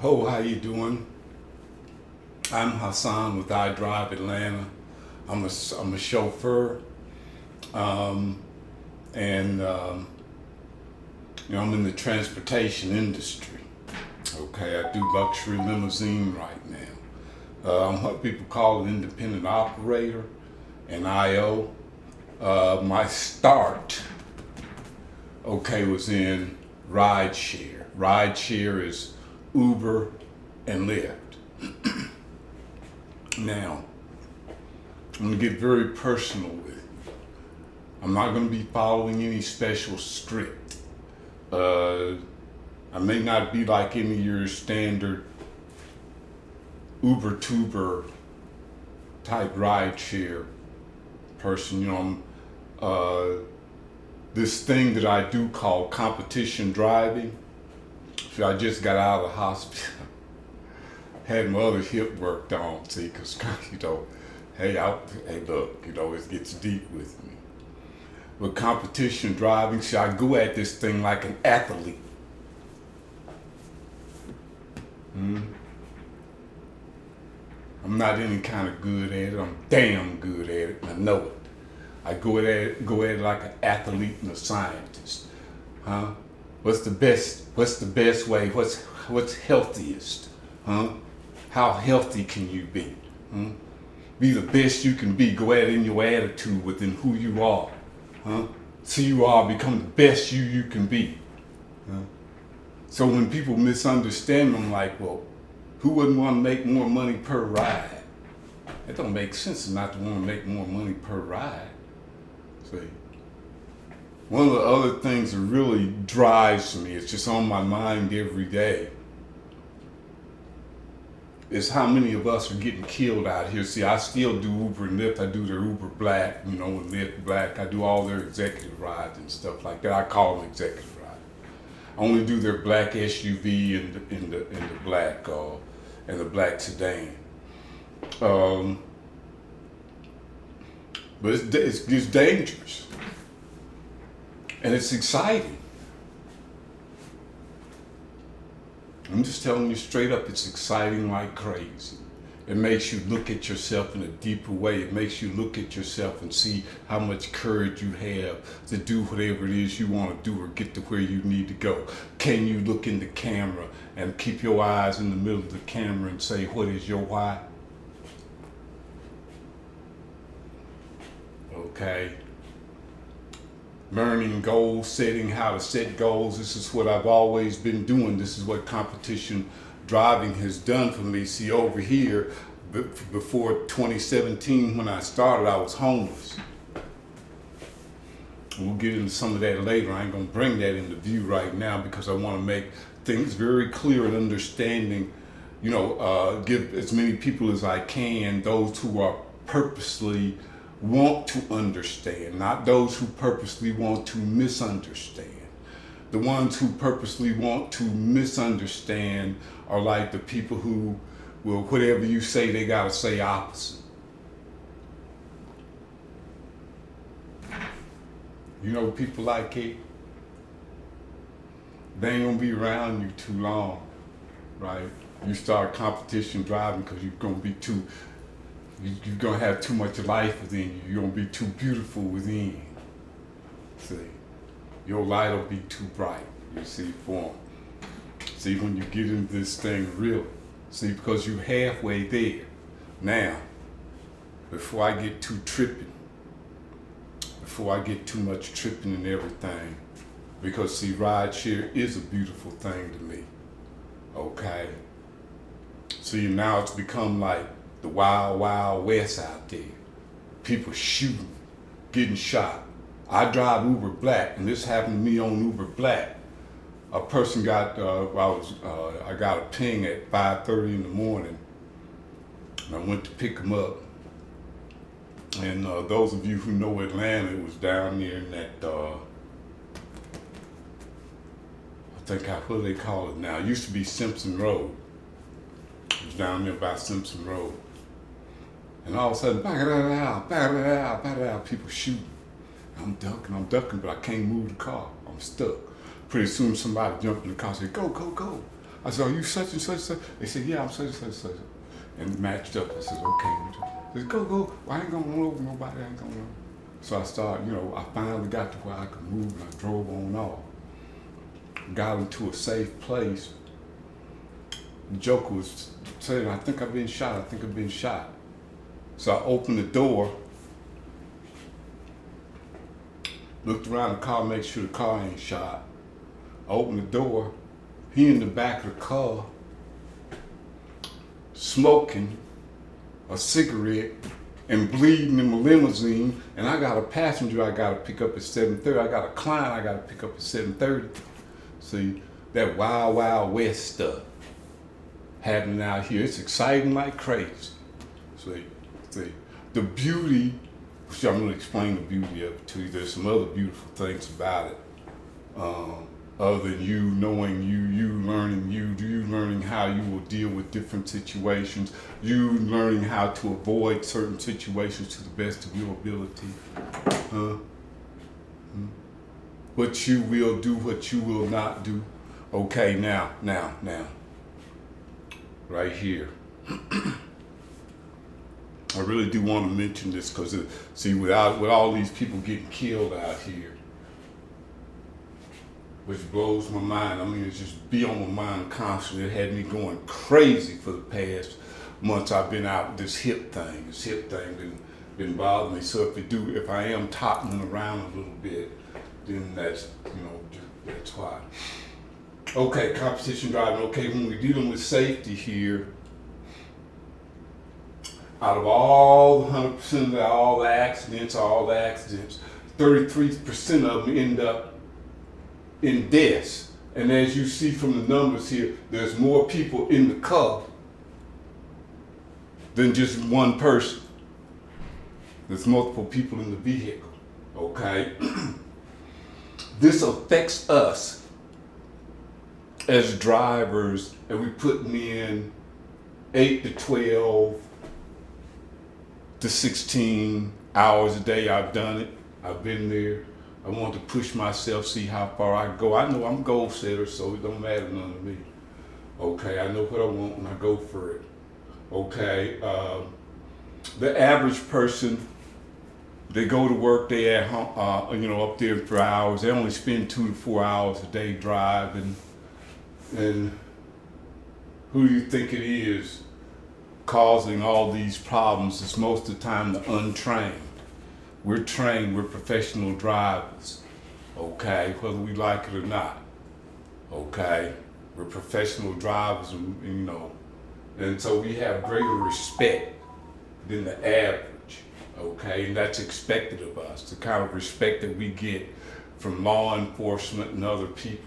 Ho, how you doing? I'm Hassan with I Drive Atlanta. I'm a chauffeur, um, and I'm in the transportation industry. Okay, I do luxury limousine right now. I'm what people call an independent operator, an IO. My start, okay, was in Rideshare. Rideshare is Uber and Lyft. Now, I'm going to get very personal with you. I'm not going to be following any special script. I may not be like any of your standard Uber tuber type rideshare person. This thing that I do call competition driving. So I just got out of the hospital. Had my other hip worked on, see, because, hey, look, it gets deep with me. With competition driving, see, I go at this thing like an athlete. I'm not any kind of good at it. I'm damn good at it. I know it. I go at it like an athlete and a scientist. Huh? What's the best way? What's healthiest? Huh? How healthy can you be? Huh? Be the best you can be. Go at it in your attitude within who you are. Huh? So you are, become the best you can be. Huh? So when people misunderstand, I'm like, well, who wouldn't want to make more money per ride? It don't make sense not to want to make more money per ride. See? One of the other things that really drives me, it's just on my mind every day, is how many of us are getting killed out here. See, I still do Uber and Lyft. I do their Uber Black, and Lyft Black. I do all their executive rides and stuff like that. I call them executive rides. I only do their black SUV and the black and the black sedan. But it's dangerous. And it's exciting. I'm just telling you straight up, it's exciting like crazy. It makes you look at yourself in a deeper way. It makes you look at yourself and see how much courage you have to do whatever it is you want to do or get to where you need to go. Can you look in the camera and keep your eyes in the middle of the camera and say, what is your why? Okay. Learning goals, setting how to set goals. This is what I've always been doing. This is what competition driving has done for me. See, over here, before 2017, when I started, I was homeless. We'll get into some of that later. I ain't gonna bring that into view right now because I want to make things very clear and understanding, give as many people as I can, those who are purposely want to understand, not those who purposely want to misunderstand. The ones who purposely want to misunderstand are like the people who will, whatever you say, they gotta say opposite. People like it, they ain't gonna be around you too long, right? You start competition driving because you're gonna have too much life within you. You're gonna be too beautiful within. See, your light will be too bright. You see, for 'em. See, when you get into this thing, really. See, because you're halfway there. Now, before I get too tripping, before I get too much tripping and everything, because see, rideshare is a beautiful thing to me. Okay. See, now it's become like the wild, wild west out there. People shooting, getting shot. I drive Uber Black, and this happened to me on Uber Black. A person got, I got a ping at 5:30 in the morning, and I went to pick him up. And those of you who know Atlanta, it was down there in that, what do they call it now? It used to be Simpson Road. It was down there by Simpson Road. And all of a sudden, people shooting. I'm ducking, but I can't move the car. I'm stuck. Pretty soon somebody jumped in the car and said, go, go, go. I said, are you such and such? They said, yeah, I'm such and such, such. And matched up. I said, okay. I said, go. Well, I ain't gonna run over nobody. I ain't gonna run. So I started, I finally got to where I could move and I drove on off. Got into a safe place. The joker was saying, I think I've been shot. So I opened the door, looked around the car, make sure the car ain't shot. I opened the door, he in the back of the car, smoking a cigarette and bleeding in my limousine, and I got a passenger I gotta pick up at 7:30. I got a client I gotta pick up at 7:30. See, that wild, wild west stuff happening out here. It's exciting like crazy. See, the beauty, which I'm gonna explain the beauty of it to you. There's some other beautiful things about it. Other than you knowing you learning how you will deal with different situations, you learning how to avoid certain situations to the best of your ability. What you will do, what you will not do. Okay, now, right here. I really do want to mention this because, see, with all these people getting killed out here, which blows my mind. I mean, it just be on my mind constantly. It had me going crazy for the past months. I've been out with this hip thing. This hip thing been bothering me. So if I am toppling around a little bit, then that's why. Okay, competition driving. Okay, when we're dealing with safety here, out of all the 100% of all the accidents, 33% of them end up in deaths. And as you see from the numbers here, there's more people in the car than just one person. There's multiple people in the vehicle, okay? This affects us as drivers, and we putting in 8 to 12 to 16 hours a day. I've done it. I've been there. I want to push myself, see how far I can go. I know I'm a goal setter, so it don't matter none to me. Okay, I know what I want and I go for it. Okay, the average person, they go to work, they at home, up there for hours. They only spend 2 to 4 hours a day driving. And who do you think it is causing all these problems? It's most of the time the untrained. We're trained, we're professional drivers, okay, whether we like it or not, okay? We're professional drivers, and so we have greater respect than the average, okay? And that's expected of us, the kind of respect that we get from law enforcement and other people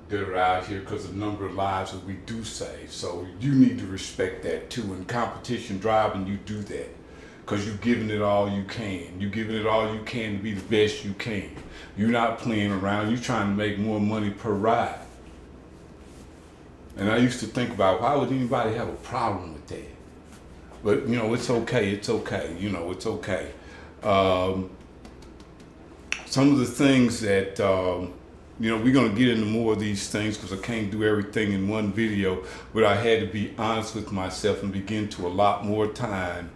that are out here because of the number of lives that we do save. So you need to respect that too. In competition driving, you do that. Because you're giving it all you can. You're giving it all you can to be the best you can. You're not playing around. You're trying to make more money per ride. And I used to think about, why would anybody have a problem with that? But, it's okay. It's okay. It's okay. Some of the things that, we're going to get into more of these things because I can't do everything in one video, but I had to be honest with myself and begin to allot more time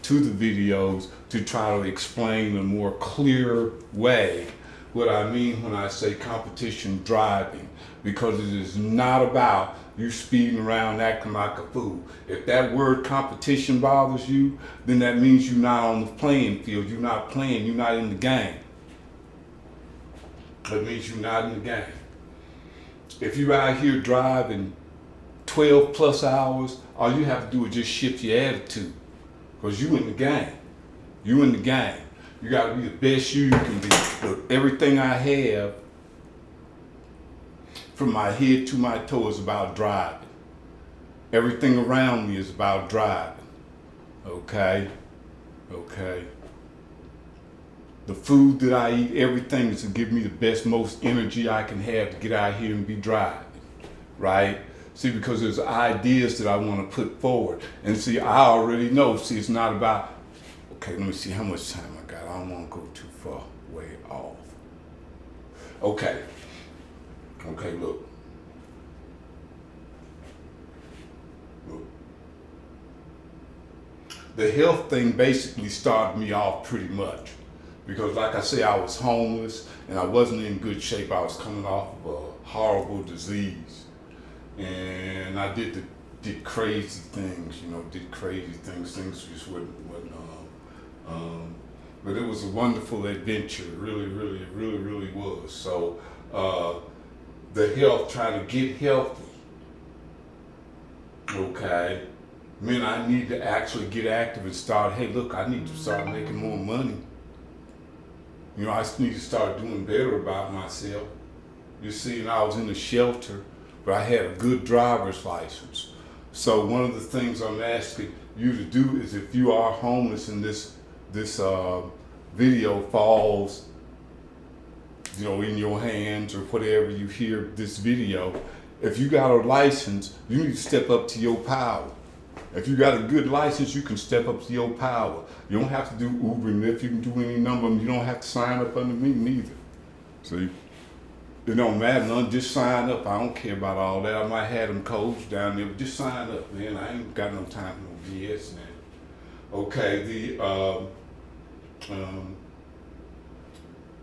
to the videos to try to explain in a more clear way what I mean when I say competition driving, because it is not about you speeding around acting like a fool. If that word competition bothers you, then that means you're not on the playing field. You're not playing, you're not in the game. That means you're not in the game. If you're out here driving 12 plus hours, all you have to do is just shift your attitude. Because you in the game. You in the game. You got to be the best you can be. But everything I have, from my head to my toe, is about driving. Everything around me is about driving. Okay? The food that I eat, everything is to give me the best, most energy I can have to get out here and be driving. Right? See, because there's ideas that I want to put forward. And see, I already know. See, it's not about, okay, let me see how much time I got. I don't want to go too far way off. Okay, look. the health thing basically started me off pretty much. Because like I say, I was homeless and I wasn't in good shape. I was coming off of a horrible disease. And I did crazy things, did crazy things. Things just wasn't but it was a wonderful adventure. It really was. So the health, trying to get healthy, okay, meant I need to actually get active and start, hey, look, I need to start making more money. I need to start doing better about myself. You see, and I was in a shelter, but I had a good driver's license. So one of the things I'm asking you to do is, if you are homeless and this video falls, in your hands or whatever, you hear this video, if you got a license, you need to step up to your power. If you got a good license, you can step up to your power. You don't have to do Uber and Lyft. You can do any number of them. You don't have to sign up under me neither. See, it don't matter none. Just sign up. I don't care about all that. I might have them codes down there, but just sign up, man. I ain't got no time for no BS now. Okay,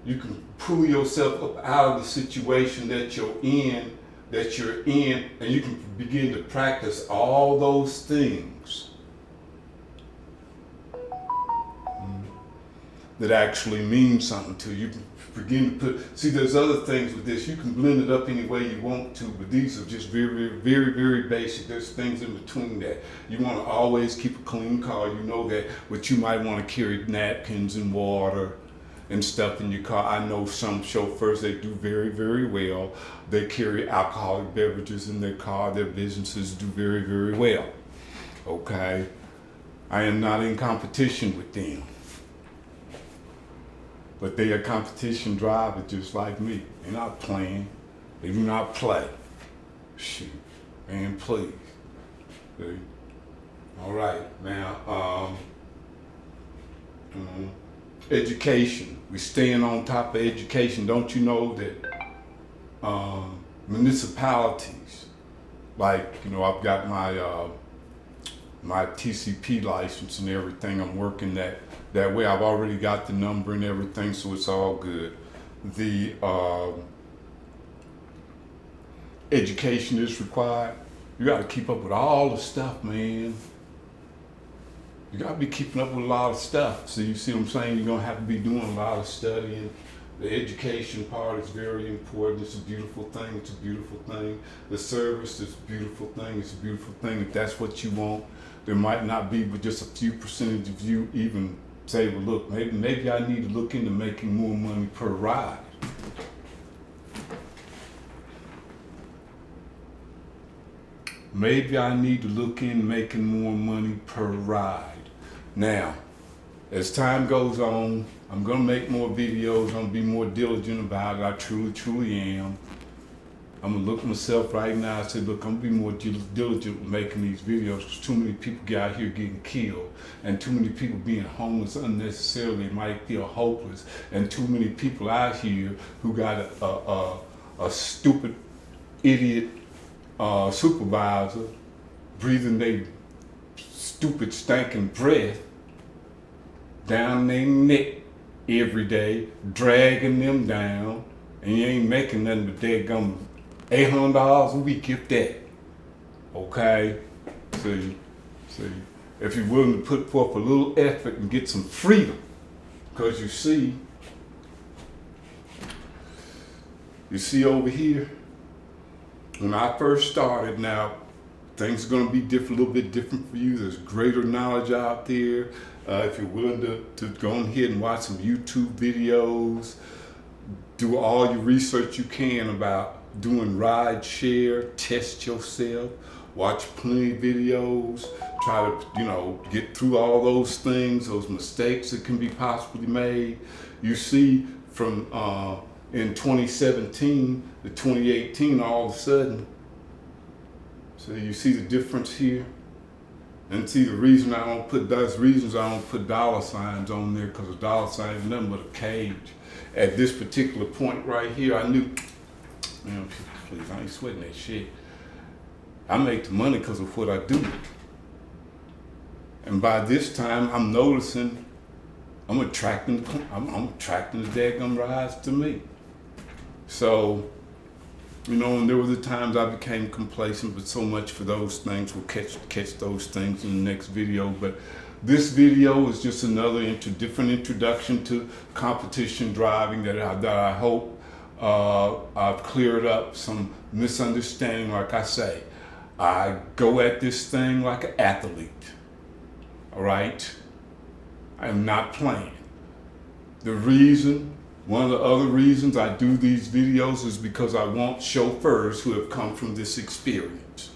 you can pull yourself up out of the situation that you're in, and you can begin to practice all those things that actually mean something to you. You can begin to see, there's other things with this. You can blend it up any way you want to, but these are just very basic. There's things in between that. You want to always keep a clean car. You know that, but you might want to carry napkins and water and stuff in your car. I know some chauffeurs, they do very well. They carry alcoholic beverages in their car. Their businesses do very well. Okay? I am not in competition with them. But they are competition drivers just like me. They're not playing. They do not play. Shoot. Man, please. See? All right. Now, education. We're staying on top of education. Don't you know that municipalities, like, I've got my TCP license and everything. I'm working that way. I've already got the number and everything, so it's all good. The education is required. You got to keep up with all the stuff, man. You got to be keeping up with a lot of stuff. So you see what I'm saying? You're going to have to be doing a lot of studying. The education part is very important. It's a beautiful thing. It's a beautiful thing. The service is a beautiful thing. It's a beautiful thing. If that's what you want, there might not be, but just a few percentage of you even say, well, look, maybe I need to look into making more money per ride. Maybe I need to look in making more money per ride. Now, as time goes on, I'm going to make more videos. I'm going to be more diligent about it. I truly am. I'm going to look at myself right now and say, look, I'm going to be more diligent with making these videos, because too many people get out here getting killed, and too many people being homeless unnecessarily might feel hopeless, and too many people out here who got a stupid, idiot supervisor breathing their stupid, stinking breath down their neck every day, dragging them down, and you ain't making nothing but daggum $800 a week, if that. Okay? See, if you're willing to put forth a little effort and get some freedom, because you see over here, when I first started, now things are going to be different, a little bit different for you. There's greater knowledge out there. If you're willing to go ahead and watch some YouTube videos, do all your research you can about doing Rideshare, test yourself, watch plenty of videos, try to, get through all those things, those mistakes that can be possibly made. You see, from in 2017 to 2018, all of a sudden, so you see the difference here? And see, the reason I don't put dollar signs on there, because a dollar sign is nothing but a cage. At this particular point right here, I knew, man, please, I ain't sweating that shit. I make the money because of what I do. And by this time, I'm noticing I'm attracting the daggum rides to me. So, you know, and there were the times I became complacent, but so much for those things. We'll catch those things in the next video. But this video is just another different introduction to competition driving that I hope I've cleared up some misunderstanding. Like I say, I go at this thing like an athlete. All right? I am not playing. One of the other reasons I do these videos is because I want chauffeurs who have come from this experience.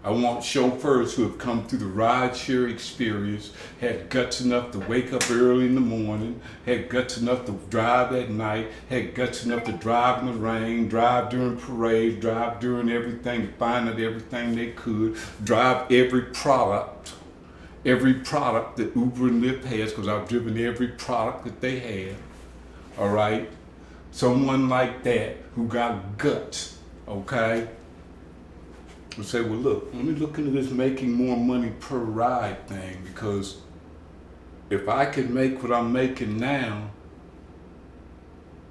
I want chauffeurs who have come through the rideshare experience, had guts enough to wake up early in the morning, had guts enough to drive at night, had guts enough to drive in the rain, drive during parades, drive during everything, find out everything they could, drive every product that Uber and Lyft has, because I've driven every product that they have. All right? Someone like that who got guts, okay? Will say, well, look, let me look into this making more money per ride thing, because if I can make what I'm making now,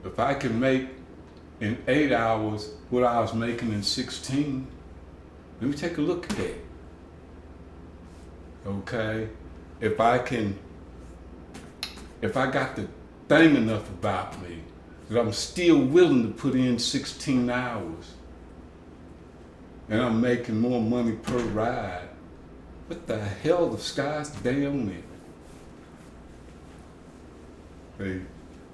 if I can make in 8 hours what I was making in 16, let me take a look at that. Okay? If I got the thing enough about me that I'm still willing to put in 16 hours and I'm making more money per ride, what the hell, the sky's the damn limit. Okay?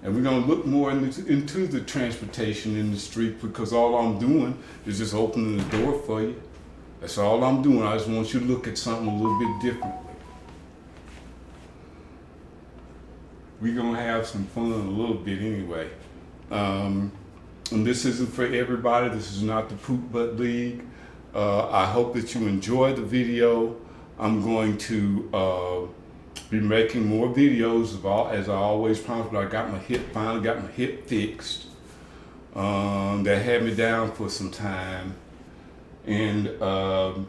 And we're gonna look more into the transportation industry, because all I'm doing is just opening the door for you. That's all I'm doing. I just want you to look at something a little bit differently. We're gonna have some fun a little bit anyway. And this isn't for everybody. This is not the Poop Butt League. I hope that you enjoyed the video. I'm going to be making more videos as I always promised, but I finally got my hip fixed. That had me down for some time. And I'm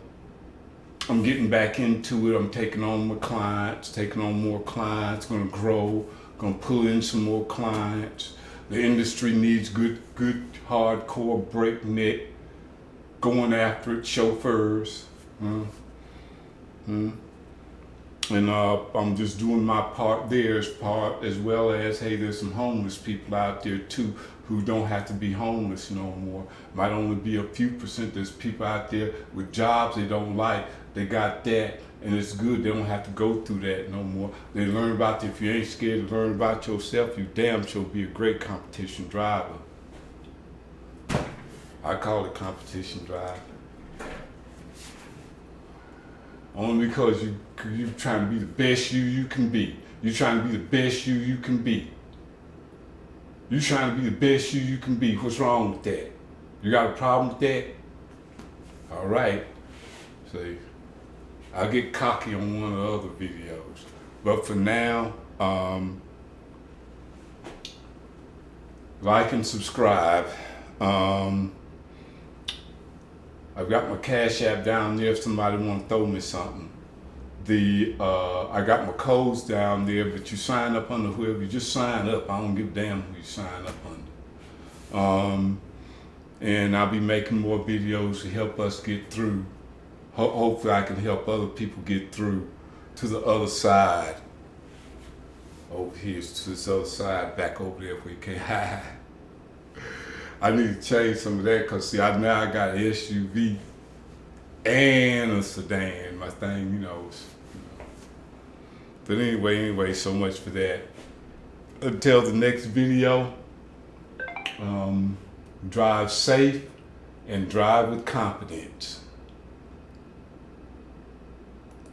getting back into it. I'm taking on more clients, gonna grow, gonna pull in some more clients. The industry needs good, hardcore, breakneck, going after it chauffeurs. And I'm just doing my part there, as well as, hey, there's some homeless people out there too who don't have to be homeless no more. Might only be a few percent. There's people out there with jobs they don't like. They got that, and it's good. They don't have to go through that no more. They learn about if you ain't scared to learn about yourself, you damn sure be a great competition driver. I call it competition drive. Only because you trying to be the best you can be. You trying to be the best you can be. You trying to be the best you can be. What's wrong with that? You got a problem with that? All right. See, I'll get cocky on one of the other videos. But for now, like and subscribe. I've got my Cash App down there if somebody want to throw me something. I got my codes down there, but you sign up under whoever, you just sign up. I don't give a damn who you sign up under. And I'll be making more videos to help us get through. Hopefully I can help other people get through to the other side. Over here, to this other side, back over there if we can. I need to change some of that, because see, now I got an SUV and a sedan. My thing, you know. But anyway, so much for that. Until the next video, drive safe and drive with confidence.